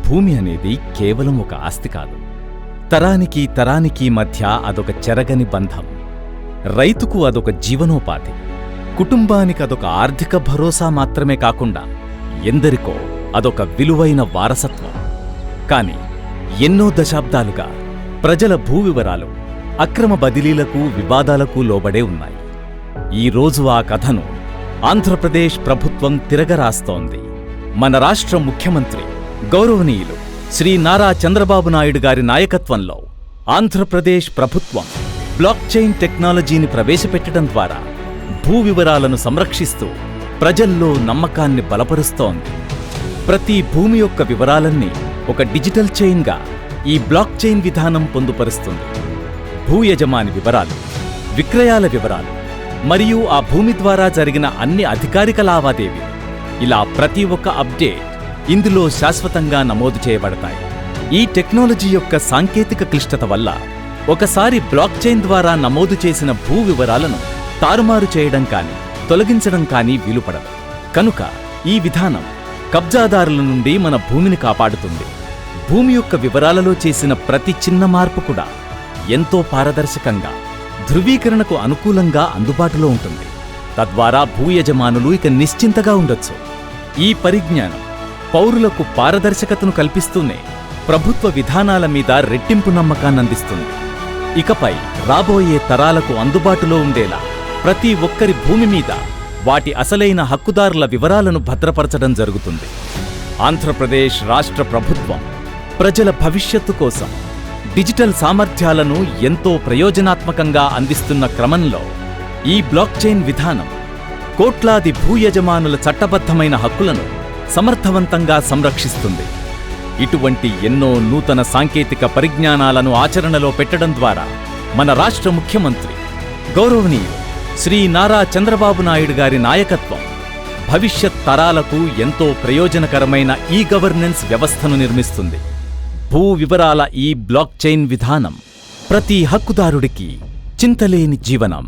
భూమి అనేది కేవలం ఒక ఆస్తి కాదు. తరానికి తరానికి మధ్య అదొక చెరగని బంధం. రైతుకు అదొక జీవనోపాధి, కుటుంబానికి అదొక ఆర్థిక భరోసా మాత్రమే కాకుండా ఎందరికో అదొక విలువైన వారసత్వం. కాని ఎన్నో దశాబ్దాలుగా ప్రజల భూ వివరాలు అక్రమ బదిలీలకు, వివాదాలకు లోబడే ఉన్నాయి. ఈరోజు ఆ కథను ఆంధ్రప్రదేశ్ ప్రభుత్వం తిరగరాస్తోంది. మన రాష్ట్ర ముఖ్యమంత్రి గౌరవనీయులు శ్రీ నారా చంద్రబాబు నాయుడు గారి నాయకత్వంలో ఆంధ్రప్రదేశ్ ప్రభుత్వం బ్లాక్ చైన్ టెక్నాలజీని ప్రవేశపెట్టడం ద్వారా భూ వివరాలను సంరక్షిస్తూ ప్రజల్లో నమ్మకాన్ని బలపరుస్తోంది. ప్రతి భూమి యొక్క వివరాలన్నీ ఒక డిజిటల్ చైన్గా ఈ బ్లాక్ చైన్ విధానం పొందుపరుస్తుంది. భూ యజమాని వివరాలు, విక్రయాల వివరాలు మరియు ఆ భూమి ద్వారా జరిగిన అన్ని అధికారిక లావాదేవీలు, ఇలా ప్రతి ఒక్క అప్డేట్ ఇందులో శాశ్వతంగా నమోదు చేయబడతాయి. ఈ టెక్నాలజీ యొక్క సాంకేతిక క్లిష్టత వల్ల ఒకసారి బ్లాక్ చైన్ ద్వారా నమోదు చేసిన భూ వివరాలను తారుమారు చేయడం కానీ తొలగించడం కానీ వీలుపడదు. కనుక ఈ విధానం కబ్జాదారుల నుండి మన భూమిని కాపాడుతుంది. భూమి యొక్క వివరాలలో చేసిన ప్రతి చిన్న మార్పు కూడా ఎంతో పారదర్శకంగా, ధృవీకరణకు అనుకూలంగా అందుబాటులో ఉంటుంది. తద్వారా భూ యజమానులు ఇక నిశ్చింతగా ఉండొచ్చు. ఈ పరిజ్ఞానం పౌరులకు పారదర్శకతను కల్పిస్తూనే ప్రభుత్వ విధానాల మీద రెట్టింపు నమ్మకాన్నందిస్తుంది. ఇకపై రాబోయే తరాలకు అందుబాటులో ఉండేలా ప్రతి ఒక్కరి భూమి మీద వాటి అసలైన హక్కుదారుల వివరాలను భద్రపరచడం జరుగుతుంది. ఆంధ్రప్రదేశ్ రాష్ట్ర ప్రభుత్వం ప్రజల భవిష్యత్తు కోసం డిజిటల్ సామర్థ్యాలను ఎంతో ప్రయోజనాత్మకంగా అందిస్తున్న క్రమంలో ఈ బ్లాక్ చైన్ విధానం కోట్లాది భూ యజమానుల చట్టబద్ధమైన హక్కులను సమర్థవంతంగా సంరక్షిస్తుంది. ఇటువంటి ఎన్నో నూతన సాంకేతిక పరిజ్ఞానాలను ఆచరణలో పెట్టడం ద్వారా మన రాష్ట్ర ముఖ్యమంత్రి గౌరవనీయులు శ్రీ నారా చంద్రబాబు నాయుడు గారి నాయకత్వం భవిష్యత్ తరాలకు ఎంతో ప్రయోజనకరమైన ఈ గవర్నెన్స్ వ్యవస్థను నిర్మిస్తుంది. భూ వివరాల ఈ బ్లాక్ చైన్ విధానం ప్రతి హక్కుదారుడికి చింతలేని జీవనం.